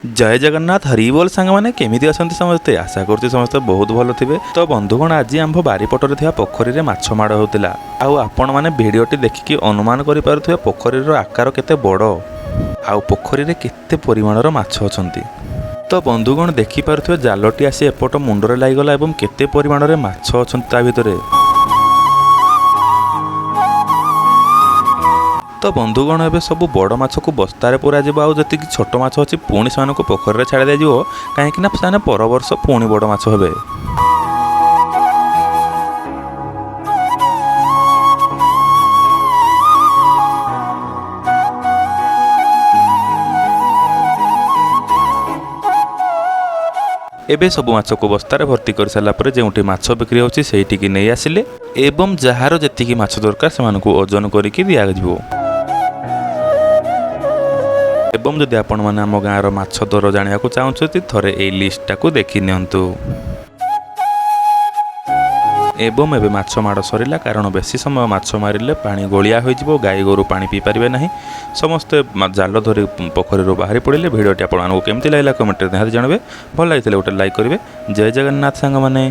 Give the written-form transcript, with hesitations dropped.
जय जगन्नाथ हरिबोल सांग मैंने केमी अच्छा समस्ते आशा करुँच समस्ते बहुत भल थे। तो बंधुगण आज आम बारिपटर थी पोखरी में माछ माड़ होता आपण मैंने भिडटी देखिकी अनुमान करें पोखरीर आकार केते बड़ आउ पोखरी में केते परिमाणर माछ अछंती। तो बंधुगण देखिपे जालटी आसी एपट मुंडरे लगिगला एवं केते परिमाण में माछ अछंती ता भितरे। तो बंधुगण एवं सब बड़ माछ को बस्तार पूरा जी छोट माछ अच्छी पुणी से पोखरी में छाड़ दिया कहीं पर वर्ष पुणी बड़ माछ हे। एबे सब माछ को बस्तार भर्ती कर सारापर जो माछ बिक्री होची सेठी नहीं आसिले एवं जार जी माछ दरकार से ओजन करके दि जाव। एवं जदि आपण मैंने आम गाँव माछ दर जाना चाहते थरे ए लिस्टा को देखि नियंतु। एवं एबे माछ माड़ सरिला कारण बेसी समय माछ मारिले पानी गोलिया हो गाई गोरु पानी पी पारे ना। समस्ते जाल धरी पोखरी बाहरी पड़े। भिडियोटी आपको केमती लगा कमेंट निहाती जानवे। भल लगी गोटे लाइक करेंगे। जय जगन्नाथ सांग माने।